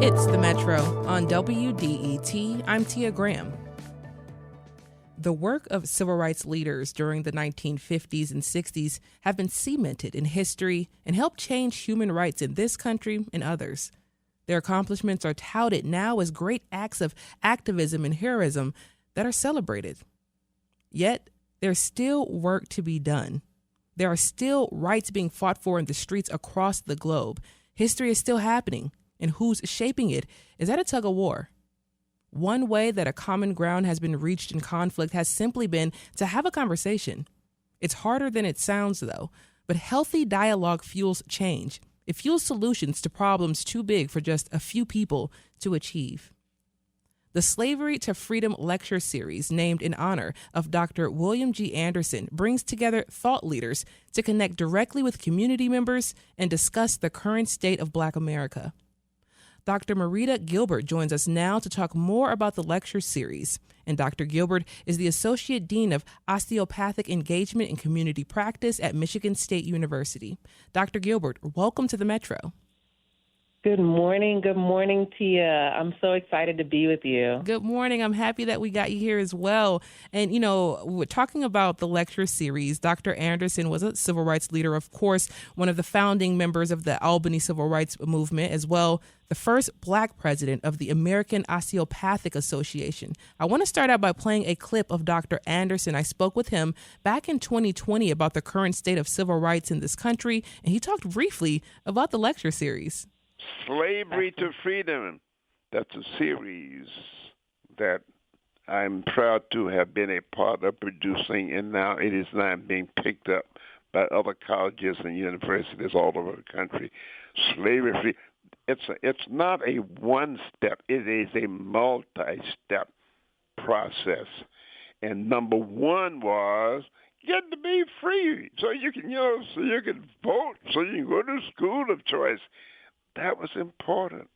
It's The Metro on WDET. I'm Tia Graham. The work of civil rights leaders during the 1950s and 60s have been cemented in history and helped change human rights in this country and others. Their accomplishments are touted now as great acts of activism and heroism that are celebrated. Yet, there's still work to be done. There are still rights being fought for in the streets across the globe. History is still happening, and who's shaping it is at a tug of war. One way that a common ground has been reached in conflict has simply been to have a conversation. It's harder than it sounds, though, but healthy dialogue fuels change. It fuels solutions to problems too big for just a few people to achieve. The Slavery to Freedom lecture series, named in honor of Dr. William G. Anderson, brings together thought leaders to connect directly with community members and discuss the current state of Black America. Dr. Marita Gilbert joins us now to talk more about the lecture series. And Dr. Gilbert is the Associate Dean of Osteopathic Engagement and Community Practice at Michigan State University. Dr. Gilbert, welcome to the Metro. Good morning, Tia. I'm so excited to be with you. Good morning. I'm happy that we got you here as well. And, you know, we're talking about the lecture series. Dr. Anderson was a civil rights leader, of course, one of the founding members of the Albany Civil Rights Movement, as well the first Black president of the American Osteopathic Association. I want to start out by playing a clip of Dr. Anderson. I spoke with him back in 2020 about the current state of civil rights in this country, and he talked briefly about the lecture series. Slavery to Freedom. That's a series that I'm proud to have been a part of producing, and now it is now being picked up by other colleges and universities all over the country. Slavery, it's not a one-step. It is a multi-step process. And number one was get to be free, so you can, so you can vote, so you can go to school of choice. That was important.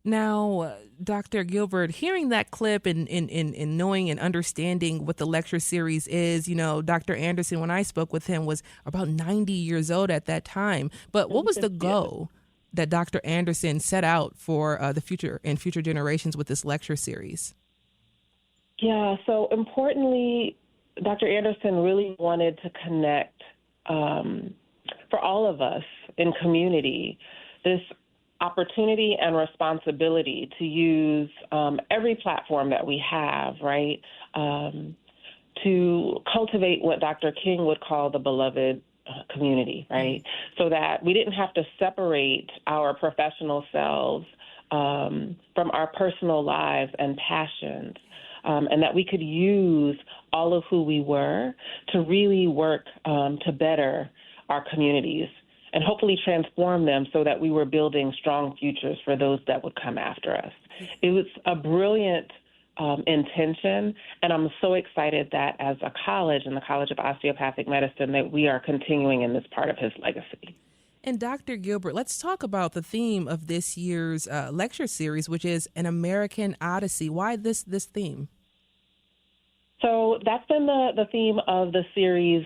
Now, Dr. Gilbert, hearing that clip and knowing and understanding what the lecture series is, Dr. Anderson, when I spoke with him, was about 90 years old at that time. But what was the goal that Dr. Anderson set out for the future and future generations with this lecture series? Yeah, so importantly, Dr. Anderson really wanted to connect for all of us in community, this opportunity and responsibility to use every platform that we have, right, to cultivate what Dr. King would call the beloved community, right, so that we didn't have to separate our professional selves from our personal lives and passions, and that we could use all of who we were to really work to better our communities and hopefully transform them so that we were building strong futures for those that would come after us. It was a brilliant intention, and I'm so excited that as a college, in the College of Osteopathic Medicine, that we are continuing in this part of his legacy. And Dr. Gilbert, let's talk about the theme of this year's lecture series, which is An American Odyssey. Why this theme? So that's been the theme of the series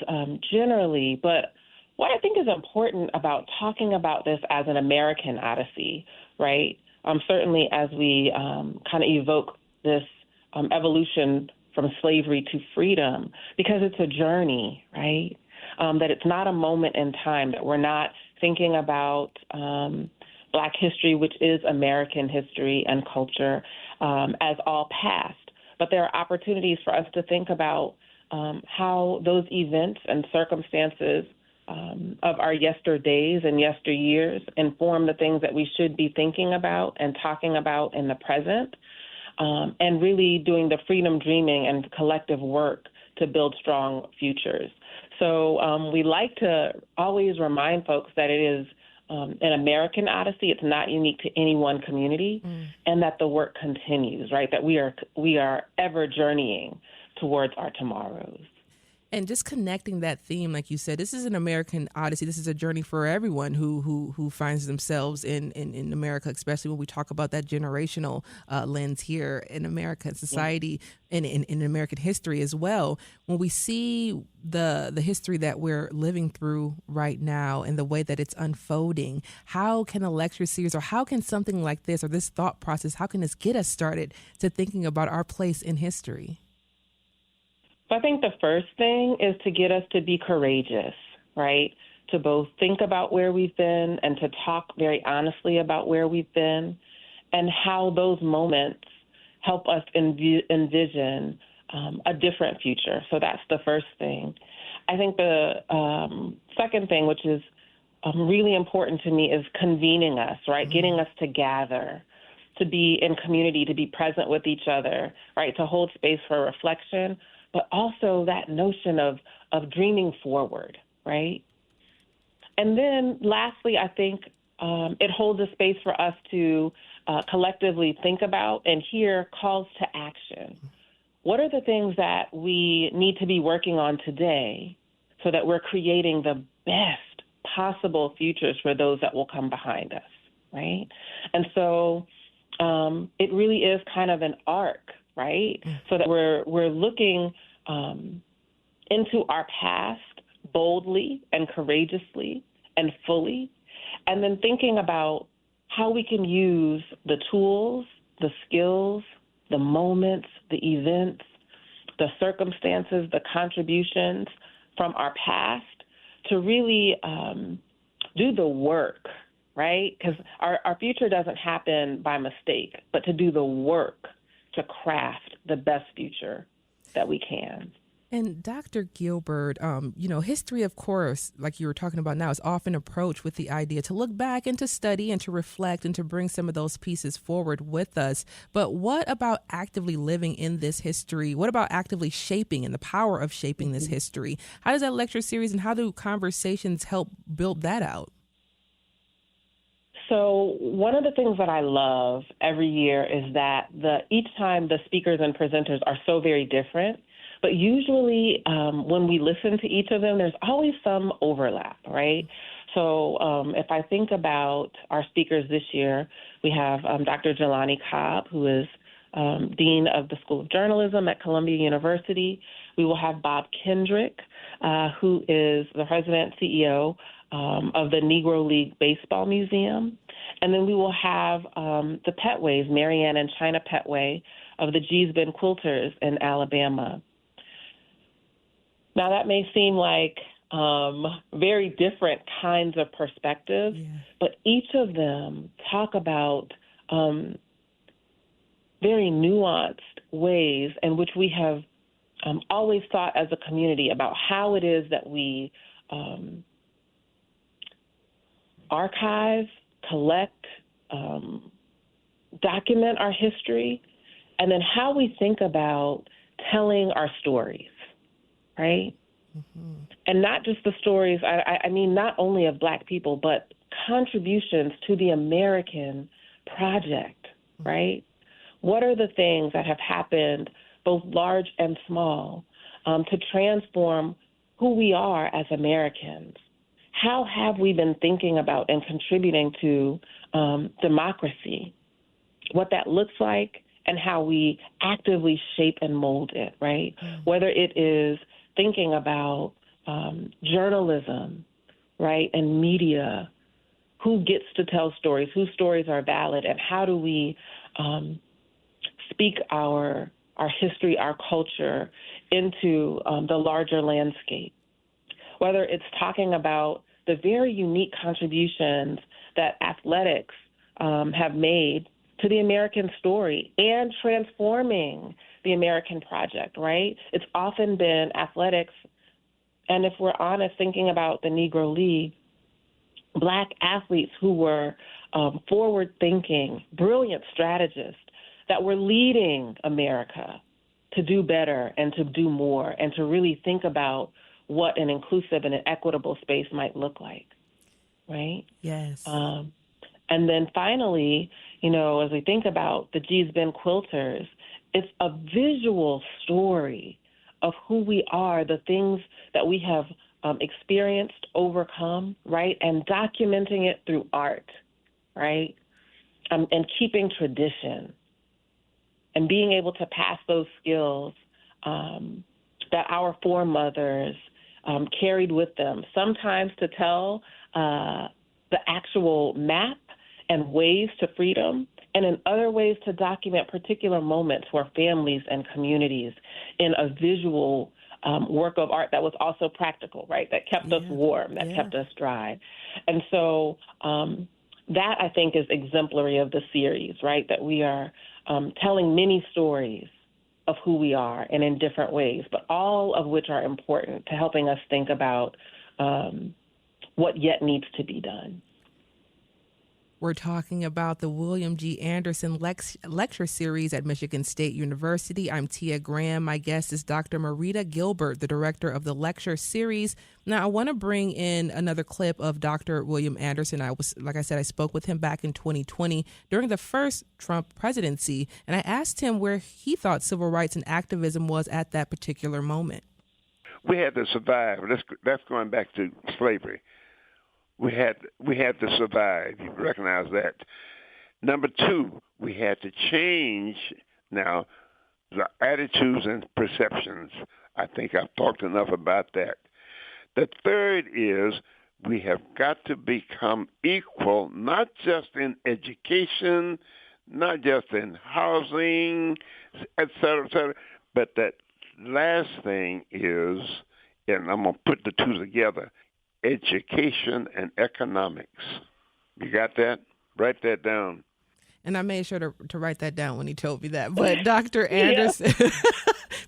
generally, but what I think is important about talking about this as an American Odyssey, right, certainly as we kind of evoke this evolution from slavery to freedom, because it's a journey, right, that it's not a moment in time, that we're not thinking about Black history, which is American history and culture, as all past. But there are opportunities for us to think about how those events and circumstances of our yesterdays and yesteryears inform the things that we should be thinking about and talking about in the present, and really doing the freedom dreaming and collective work to build strong futures. So we like to always remind folks that it is an American odyssey. It's not unique to any one community, and that the work continues, right, that we are ever journeying towards our tomorrows. And just connecting that theme, like you said, this is an American odyssey. This is a journey for everyone who finds themselves in America, especially when we talk about that generational lens here in American society and in American history as well. When we see the history that we're living through right now and the way that it's unfolding, how can a lecture series or how can something like this or this thought process, how can this get us started to thinking about our place in history? So I think the first thing is to get us to be courageous, right? To both think about where we've been and to talk very honestly about where we've been and how those moments help us envision a different future. So that's the first thing. I think the second thing, which is really important to me, is convening us, right? Mm-hmm. Getting us to gather, to be in community, to be present with each other, right? To hold space for reflection, but also that notion of dreaming forward, right? And then lastly, I think it holds a space for us to collectively think about and hear calls to action. What are the things that we need to be working on today so that we're creating the best possible futures for those that will come behind us, right? And so it really is kind of an arc, right? So that we're looking into our past boldly and courageously and fully, and then thinking about how we can use the tools, the skills, the moments, the events, the circumstances, the contributions from our past to really do the work, right? Because our future doesn't happen by mistake, but to do the work to craft the best future that we can. And Dr. Gilbert, history, of course, like you were talking about now, is often approached with the idea to look back and to study and to reflect and to bring some of those pieces forward with us. But what about actively living in this history? What about actively shaping and the power of shaping this history? How does that lecture series and how do conversations help build that out? So one of the things that I love every year is that each time the speakers and presenters are so very different, but usually when we listen to each of them, there's always some overlap, right? So if I think about our speakers this year, we have Dr. Jelani Cobb, who is Dean of the School of Journalism at Columbia University. We will have Bob Kendrick, who is the president and CEO of the Negro League Baseball Museum. And then we will have the Pettways, Marianne and China Pettway of the G.S. Quilters in Alabama. Now, that may seem like very different kinds of perspectives, but each of them talk about very nuanced ways in which we have always thought as a community about how it is that we archive, collect, document our history, and then how we think about telling our stories, right? Mm-hmm. And not just the stories, I mean, not only of Black people, but contributions to the American project, right? What are the things that have happened, both large and small, to transform who we are as Americans? How have we been thinking about and contributing to democracy, what that looks like, and how we actively shape and mold it, right? Whether it is thinking about journalism, right, and media, who gets to tell stories, whose stories are valid, and how do we speak our history, our culture into the larger landscape. Whether it's talking about the very unique contributions that athletics have made to the American story and transforming the American project, right? It's often been athletics, and if we're honest, thinking about the Negro League, Black athletes who were forward-thinking, brilliant strategists that were leading America to do better and to do more and to really think about what an inclusive and an equitable space might look like, right? Yes. And then finally, as we think about the G.S. Quilters, it's a visual story of who we are, the things that we have experienced, overcome, right, and documenting it through art, right, and keeping tradition and being able to pass those skills that our foremothers carried with them, sometimes to tell the actual map and ways to freedom, and in other ways to document particular moments for families and communities in a visual work of art that was also practical, right, that kept us warm, that kept us dry. And so that, I think, is exemplary of the series, right, that we are telling many stories of who we are and in different ways, but all of which are important to helping us think about what yet needs to be done. We're talking about the William G. Anderson lecture series at Michigan State University. I'm Tia Graham. My guest is Dr. Marita Gilbert, the director of the lecture series. Now, I want to bring in another clip of Dr. William Anderson. Like I said, I spoke with him back in 2020 during the first Trump presidency, and I asked him where he thought civil rights and activism was at that particular moment. We had to survive. That's going back to slavery. We had to survive. You recognize that. Number two, we had to change now the attitudes and perceptions. I think I've talked enough about that. The third is we have got to become equal, not just in education, not just in housing, et cetera, but that last thing is, and I'm going to put the two together, education and economics. You got that? Write that down. And I made sure to write that down when he told me that. But Dr. Anderson,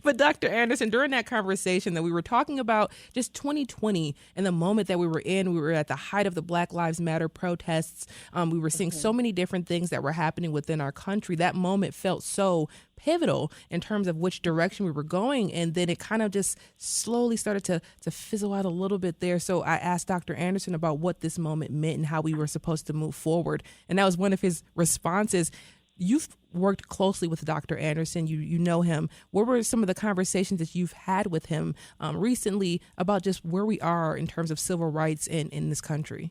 but Dr. Anderson, during that conversation that we were talking about just 2020 and the moment that we were at the height of the Black Lives Matter protests. We were seeing so many different things that were happening within our country. That moment felt so pivotal in terms of which direction we were going. And then it kind of just slowly started to fizzle out a little bit there. So I asked Dr. Anderson about what this moment meant and how we were supposed to move forward. And that was one of his responses. You've worked closely with Dr. Anderson. You know him. What were some of the conversations that you've had with him recently about just where we are in terms of civil rights in this country?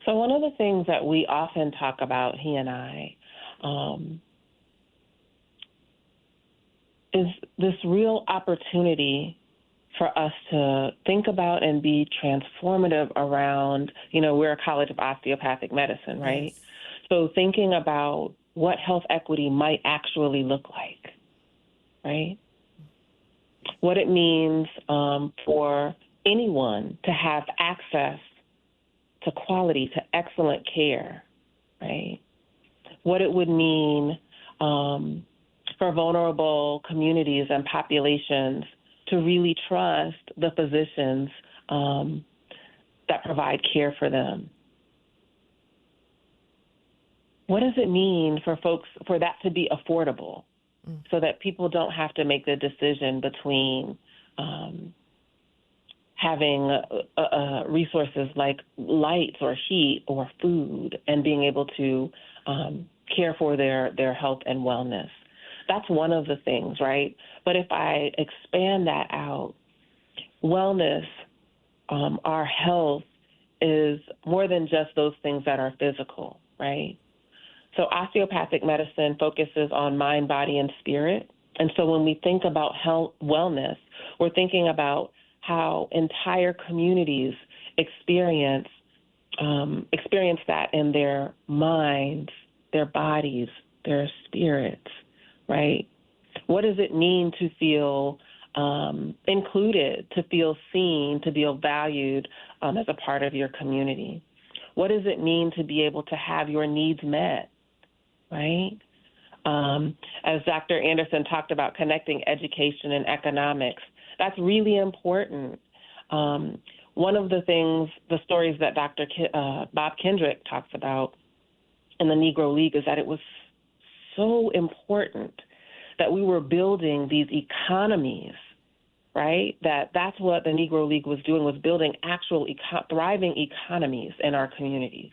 So one of the things that we often talk about, he and I, is this real opportunity for us to think about and be transformative around, we're a college of osteopathic medicine, right? Yes. So thinking about what health equity might actually look like, right? What it means for anyone to have access to quality, to excellent care, right? What it would mean for vulnerable communities and populations to really trust the physicians that provide care for them. What does it mean for folks, for that to be affordable so that people don't have to make the decision between having resources like lights or heat or food and being able to care for their health and wellness? That's one of the things, right? But if I expand that out, wellness, our health is more than just those things that are physical, right? So osteopathic medicine focuses on mind, body, and spirit. And so when we think about health, wellness, we're thinking about how entire communities experience that in their minds, their bodies, their spirits, right? What does it mean to feel included, to feel seen, to feel valued as a part of your community? What does it mean to be able to have your needs met, right? As Dr. Anderson talked about, connecting education and economics, that's really important. One of the things, the stories that Dr. Bob Kendrick talks about in the Negro League is that it was so important that we were building these economies, right? That's what the Negro League was doing, was building actual thriving economies in our communities,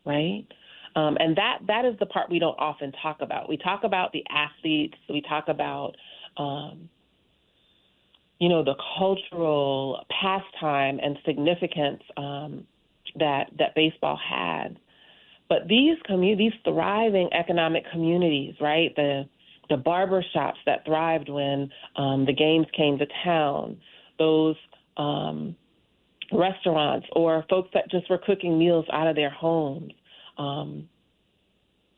right? And that is the part we don't often talk about. We talk about the athletes. We talk about the cultural pastime and significance that baseball had. But these thriving economic communities, right? The barber shops that thrived when the games came to town, those restaurants or folks that just were cooking meals out of their homes,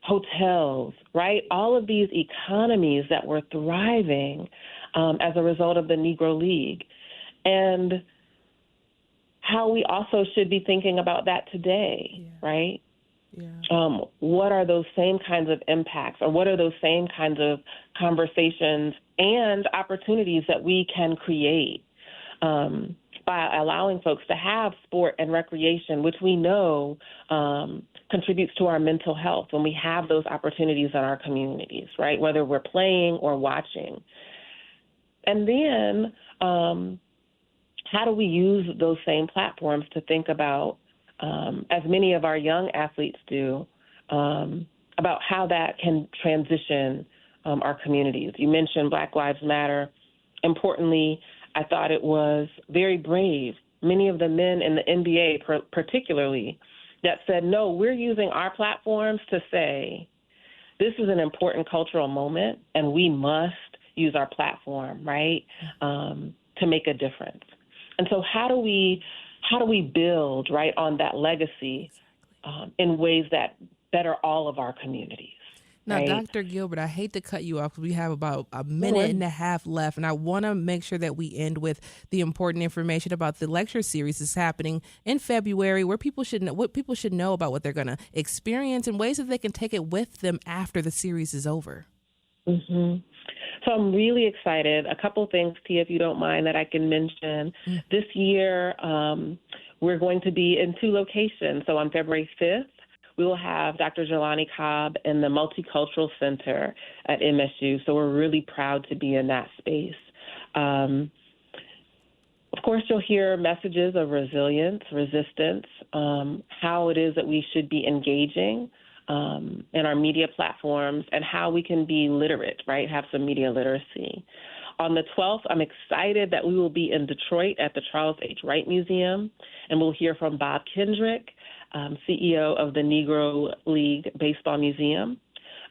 hotels, right? All of these economies that were thriving as a result of the Negro League. And how we also should be thinking about that today, right? Yeah. What are those same kinds of impacts, or what are those same kinds of conversations and opportunities that we can create by allowing folks to have sport and recreation, which we know contributes to our mental health when we have those opportunities in our communities, right? Whether we're playing or watching. And then how do we use those same platforms to think about, as many of our young athletes do, about how that can transition our communities? You mentioned Black Lives Matter. Importantly, I thought it was very brave, many of the men in the NBA particularly, that said, no, we're using our platforms to say this is an important cultural moment and we must use our platform, right, to make a difference. And so how do we build, right, on that legacy in ways that better all of our communities? Now, right? Dr. Gilbert, I hate to cut you off because we have about a minute and a half left, and I want to make sure that we end with the important information about the lecture series that's happening in February, where people should know what people should know about what they're going to experience and ways that they can take it with them after the series is over. Mm-hmm. So I'm really excited. A couple things, Tia, if you don't mind, that I can mention. This year, we're going to be in 2 locations. So on February 5th, we will have Dr. Jelani Cobb in the Multicultural Center at MSU. So we're really proud to be in that space. Of course, you'll hear messages of resilience, resistance, how it is that we should be engaging in our media platforms, and how we can be literate, right, have some media literacy. On the 12th, I'm excited that we will be in Detroit at the Charles H. Wright Museum, and we'll hear from Bob Kendrick, CEO of the Negro League Baseball Museum.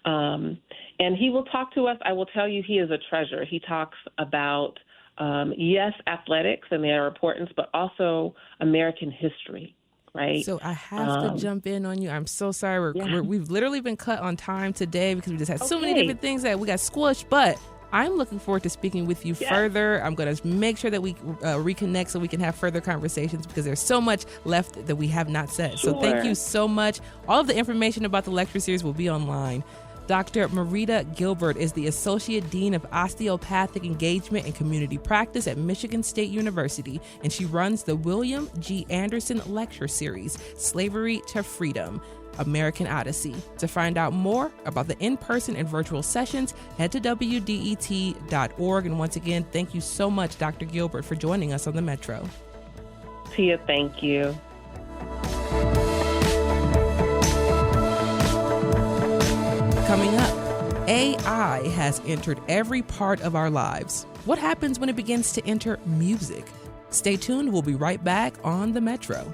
And he will talk to us. I will tell you, he is a treasure. He talks about, yes, athletics and their importance, but also American history. Right. So I have to jump in on you. I'm so sorry. We've literally been cut on time today because we just had so many different things that we got squished. But I'm looking forward to speaking with you further. I'm going to make sure that we reconnect so we can have further conversations because there's so much left that we have not said. Sure. So thank you so much. All of the information about the lecture series will be online. Dr. Marita Gilbert is the Associate Dean of Osteopathic Engagement and Community Practice at Michigan State University, and she runs the William G. Anderson Lecture Series, Slavery to Freedom, American Odyssey. To find out more about the in-person and virtual sessions, head to WDET.org. And once again, thank you so much, Dr. Gilbert, for joining us on the Metro. Tia, thank you. Coming up, AI has entered every part of our lives. What happens when it begins to enter music? Stay tuned. We'll be right back on the Metro.